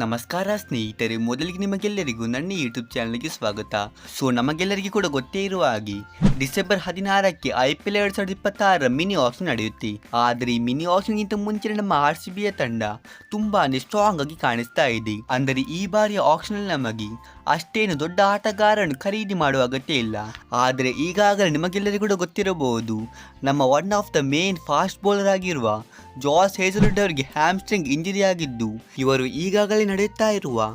ನಮಸ್ಕಾರ ಸ್ನೇಹಿತರೆ, ಮೊದಲಿಗೆ ನಿಮಗೆಲ್ಲರಿಗೂ ನನ್ನ ಯೂಟ್ಯೂಬ್ ಚಾನಲ್ಗೆ ಸ್ವಾಗತ. ನಮಗೆಲ್ಲರಿಗೂ ಕೂಡ ಗೊತ್ತೇ ಇರುವ ಹಾಗೆ ಡಿಸೆಂಬರ್ 16ಕ್ಕೆ IPL 2026 ಮಿನಿ ಆಕ್ಷನ್ ನಡೆಯುತ್ತೆ. ಆದರೆ ಈ ಮಿನಿ ಆಕ್ಷನ್ಗಿಂತ ಮುಂಚೆ ನಮ್ಮ RCBಯ ತಂಡ ತುಂಬಾನೇ ಸ್ಟ್ರಾಂಗ್ ಆಗಿ ಕಾಣಿಸ್ತಾ ಇದೆ. ಅಂದರೆ ಈ ಬಾರಿಯ ಆಕ್ಷನ್ ಅಲ್ಲಿ ನಮಗೆ ಅಷ್ಟೇನು ದೊಡ್ಡ ಆಟಗಾರರನ್ನು ಖರೀದಿ ಮಾಡುವ ಅಗತ್ಯ ಇಲ್ಲ. ಆದರೆ ಈಗಾಗಲೇ ನಿಮಗೆಲ್ಲರಿಗೂ ಕೂಡ ಗೊತ್ತಿರಬಹುದು, ನಮ್ಮ one of the main fast bowler ಆಗಿರುವ ಜಾಸ್ ಹೇಜಲ್ವುಡ್ ಅವರಿಗೆ ಹ್ಯಾಮ್ಸ್ಟ್ರಿಂಗ್ ಇಂಜರಿ ಆಗಿದ್ದು, ಇವರು ಈಗಾಗಲೇ ನಡೆಯುತ್ತಾ ಇರುವ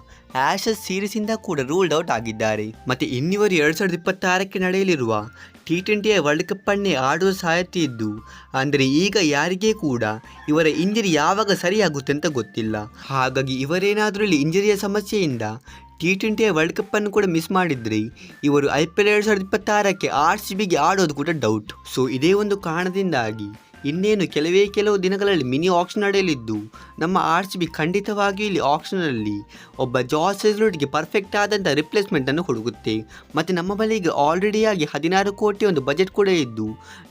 ಆಶಸ್ ಸೀರೀಸ್ ಇಂದ ಕೂಡ ರೂಲ್ಡ್ ಔಟ್ ಆಗಿದ್ದಾರೆ. ಮತ್ತೆ ಇನ್ನಿವರು 2026ಕ್ಕೆ ನಡೆಯಲಿರುವ T20 ವರ್ಲ್ಡ್ ಕಪ್ ಅನ್ನೇ ಆಡುವ ಸಾಧ್ಯತೆ ಇದ್ದು, ಅಂದರೆ ಈಗ ಯಾರಿಗೇ ಕೂಡ ಇವರ ಇಂಜರಿ ಯಾವಾಗ ಸರಿಯಾಗುತ್ತೆ ಅಂತ ಗೊತ್ತಿಲ್ಲ. ಹಾಗಾಗಿ ಇವರೇನಾದರೂ ಇಲ್ಲಿ ಇಂಜರಿಯ ಸಮಸ್ಯೆಯಿಂದ T20 ವರ್ಲ್ಡ್ ಕಪ್ ಅನ್ನು ಕೂಡ ಮಿಸ್ ಮಾಡಿದ್ರೆ ಇವರು IPL 2026ಕ್ಕೆ RCBಗೆ ಆಡೋದು ಕೂಡ ಡೌಟ್. ಇದೇ ಒಂದು ಕಾರಣದಿಂದಾಗಿ ಇನ್ನೇನು ಕೆಲವು ದಿನಗಳಲ್ಲಿ ಮಿನಿ ಆಕ್ಷನ್ ನಡೆಯಲಿದ್ದು, ನಮ್ಮ RCB ಖಂಡಿತವಾಗಿಯೂ ಇಲ್ಲಿ ಆಕ್ಷನಲ್ಲಿ ಒಬ್ಬ ಜಾಸ್ ಹೇಜಲ್ವುಡ್ಗೆ ಪರ್ಫೆಕ್ಟ್ ಆದಂಥ ರಿಪ್ಲೇಸ್ಮೆಂಟನ್ನು ಹುಡುಗುತ್ತೆ. ಮತ್ತು ನಮ್ಮ ಬಳಿಗೆ ಆಲ್ರೆಡಿಯಾಗಿ 16 ಕೋಟಿ ಒಂದು ಬಜೆಟ್ ಕೂಡ ಇದ್ದು,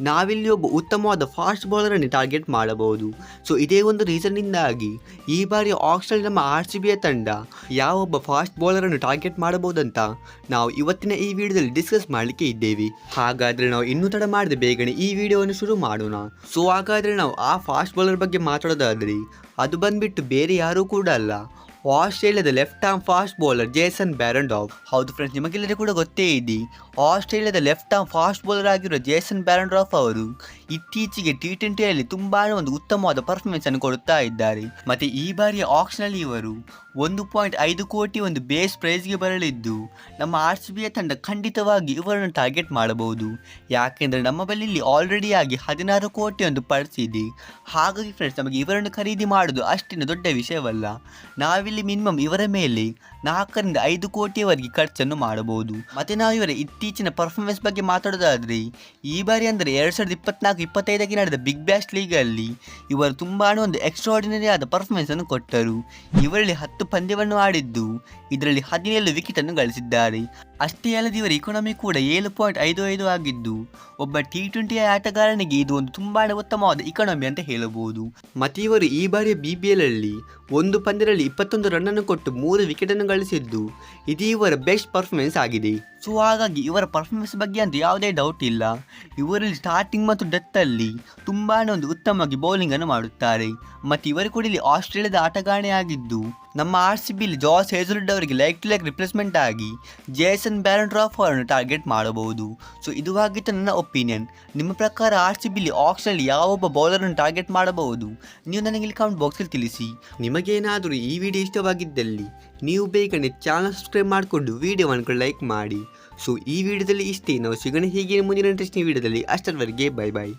ನಾವಿಲ್ಲಿ ಒಬ್ಬ ಉತ್ತಮವಾದ ಫಾಸ್ಟ್ ಬೌಲರನ್ನು ಟಾರ್ಗೆಟ್ ಮಾಡಬಹುದು. ಇದೇ ಒಂದು ರೀಸನ್ನಿಂದಾಗಿ ಈ ಬಾರಿ ಆಕ್ಷನಲ್ಲಿ ನಮ್ಮ RCBಯ ತಂಡ ಯಾವೊಬ್ಬ ಫಾಸ್ಟ್ ಬೌಲರನ್ನು ಟಾರ್ಗೆಟ್ ಮಾಡಬಹುದಂತ ನಾವು ಇವತ್ತಿನ ಈ ವಿಡಿಯೋದಲ್ಲಿ ಡಿಸ್ಕಸ್ ಮಾಡಲಿಕ್ಕೆ ಇದ್ದೇವೆ. ಹಾಗಾದರೆ ನಾವು ಇನ್ನೂ ತಡ ಮಾಡದೆ ಬೇಗನೆ ಈ ವಿಡಿಯೋವನ್ನು ಶುರು ಮಾಡೋಣ. ಹಾಗಾದರೆ ನಾವು ಆ ಫಾಸ್ಟ್ ಬೌಲರ್ ಬಗ್ಗೆ ಮಾತಾಡೋದಾದರೆ ಅದು ಬಂದ್ಬಿಟ್ಟು ಬೇರೆ ಯಾರೂ ಕೂಡ ಅಲ್ಲ, ಆಸ್ಟ್ರೇಲಿಯಾದ left arm fast bowler Jason Behrendorff. ಹೌದು ಫ್ರೆಂಡ್ಸ್, ನಿಮಗೆಲ್ಲರಿಗೂ ಕೂಡ ಗೊತ್ತೇ ಇದೆ, ಆಸ್ಟ್ರೇಲಿಯಾದ ಲೆಫ್ಟ್ ಆರ್ಮ್ ಫಾಸ್ಟ್ ಬೌಲರ್ ಆಗಿರೋ ಜೇಸನ್ ಬ್ಯಾರನ್ಡಾಫ್ ಅವರು ಇತ್ತೀಚೆಗೆ T20ಯಲ್ಲಿ ತುಂಬಾ ಒಂದು ಉತ್ತಮವಾದ ಪರ್ಫಾರ್ಮೆನ್ಸ್ ಅನ್ನು ಕೊಡುತ್ತಾ ಇದ್ದಾರೆ. ಮತ್ತೆ ಈ ಬಾರಿಯ ಆಕ್ಷನಲ್ಲಿ ಇವರು 1.5 ಕೋಟಿ ಒಂದು ಬೇಸ್ ಪ್ರೈಸ್ಗೆ ಬರಲಿದ್ದು, ನಮ್ಮ RCBಯ ತಂಡ ಖಂಡಿತವಾಗಿ ಇವರನ್ನು ಟಾರ್ಗೆಟ್ ಮಾಡಬಹುದು. ಯಾಕೆಂದರೆ ನಮ್ಮ ಬಳಿ ಇಲ್ಲಿ ಆಲ್ರೆಡಿ ಆಗಿ 16 ಕೋಟಿ ಒಂದು ಪರ್ಸ್ ಇದೆ. ಹಾಗಾಗಿ ಫ್ರೆಂಡ್ಸ್, ನಮಗೆ ಇವರನ್ನು ಖರೀದಿ ಮಾಡೋದು ಅಷ್ಟೇನು ದೊಡ್ಡ ವಿಷಯವಲ್ಲ. ನಾವಿಲ್ಲಿ ಮಿನಿಮಮ್ ಇವರ ಮೇಲೆ 4 ರಿಂದ 5 ಕೋಟಿಯವರೆಗೆ ಖರ್ಚನ್ನು ಮಾಡಬಹುದು. ಮತ್ತೆ ನಾವು ಇವರ ಇತ್ತೀಚಿನ ಪರ್ಫಾರ್ಮೆನ್ಸ್ ಬಗ್ಗೆ ಮಾತಾಡೋದಾದರೆ ಈ ಬಾರಿ ಅಂದರೆ 2024-25ಕ್ಕೆ ನಡೆದ ಬಿಗ್ ಬ್ಯಾಶ್ ಲೀಗಲ್ಲಿ ಇವರು ತುಂಬಾ ಒಂದು ಎಕ್ಸ್ಟ್ರಾರ್ಡಿನರಿ ಆದ ಪರ್ಫಾರ್ಮೆನ್ಸ್ ಅನ್ನು ಕೊಟ್ಟರು. ಇವರಲ್ಲಿ 10 ಪಂದ್ಯವನ್ನು ಆಡಿದ್ದು ಇದರಲ್ಲಿ 17 ವಿಕೆಟ್ ಅನ್ನು ಗಳಿಸಿದ್ದಾರೆ. ಅಷ್ಟೇ ಅಲ್ಲದೆ ಇವರ ಇಕಾನಮಿ ಕೂಡ 7.55 ಆಗಿದ್ದು, ಒಬ್ಬ T20 ಆಟಗಾರನಿಗೆ ಇದು ಒಂದು ತುಂಬಾ ಉತ್ತಮವಾದ ಇಕಾನಮಿ ಅಂತ ಹೇಳಬಹುದು. ಮತ್ತೆ ಇವರು ಈ ಬಾರಿಯ BBL ಅಲ್ಲಿ ಒಂದು ಪಂದ್ಯದಲ್ಲಿ 21 ರನ್ನನ್ನು ಕೊಟ್ಟು 3 ವಿಕೆಟ್ ಅನ್ನು ಗಳಿಸಿದ್ದು, ಇದು ಇವರ ಬೆಸ್ಟ್ ಪರ್ಫಾರ್ಮೆನ್ಸ್ ಆಗಿದೆ. ಹಾಗಾಗಿ ಇವರ ಪರ್ಫಾರ್ಮೆನ್ಸ್ ಬಗ್ಗೆ ಅಂತ ಯಾವುದೇ ಡೌಟ್ ಇಲ್ಲ. ಇವರಲ್ಲಿ ಸ್ಟಾರ್ಟಿಂಗ್ ಮತ್ತು ಡೆತ್ ಅಲ್ಲಿ ತುಂಬಾ ಒಂದು ಉತ್ತಮವಾಗಿ ಬೌಲಿಂಗ್ ಅನ್ನು ಮಾಡುತ್ತಾರೆ. ಮತ್ತು ಇವರು ಕೂಡ ಇಲ್ಲಿ ಆಸ್ಟ್ರೇಲಿಯಾದ ಆಟಗಾರನೇ ಆಗಿದ್ದು, ನಮ್ಮ RCB ಜಾಸ್ ಹೇಜಲ್ವುಡ್ ಅವರಿಗೆ ಲೈಕ್ ಟು ಲೈಕ್ ರಿಪ್ಲೇಸ್ಮೆಂಟ್ ಆಗಿ ಜೇಸನ್ ಬ್ಯಾರನ್ಡಾಫ್ ಅವರನ್ನು ಟಾರ್ಗೆಟ್ ಮಾಡಬಹುದು. ಇದು ಆಗಿತ್ತು ನನ್ನ ಒಪಿನಿಯನ್. ನಿಮ್ಮ ಪ್ರಕಾರ RCB ಆಕ್ಷನಲ್ಲಿ ಯಾವೊಬ್ಬ ಬೌಲರನ್ನು ಟಾರ್ಗೆಟ್ ಮಾಡಬಹುದು? ನೀವು ನನಗೆ ಇಲ್ಲಿ ಕಮೆಂಟ್ ಬಾಕ್ಸಲ್ಲಿ ತಿಳಿಸಿ. ನಿಮಗೇನಾದರೂ ಈ ವಿಡಿಯೋ ಇಷ್ಟವಾಗಿದ್ದಲ್ಲಿ ನೀವು ಬೇಗನೆ ಚಾನಲ್ ಸಬ್ಸ್ಕ್ರೈಬ್ ಮಾಡಿಕೊಂಡು ವಿಡಿಯೋವನ್ನು ಲೈಕ್ ಮಾಡಿ. ಈ ವಿಡಿಯೋದಲ್ಲಿ ಇಷ್ಟೇ. ನಾವು ಸಿಗೋಣ ಹೀಗೆ ಮುಂದಿನ ಇಂಟ್ರೆಸ್ಟಿಂಗ್ ವಿಡಿಯೋದಲ್ಲಿ. ಅಷ್ಟರವರೆಗೆ ಬೈ ಬಾಯ್.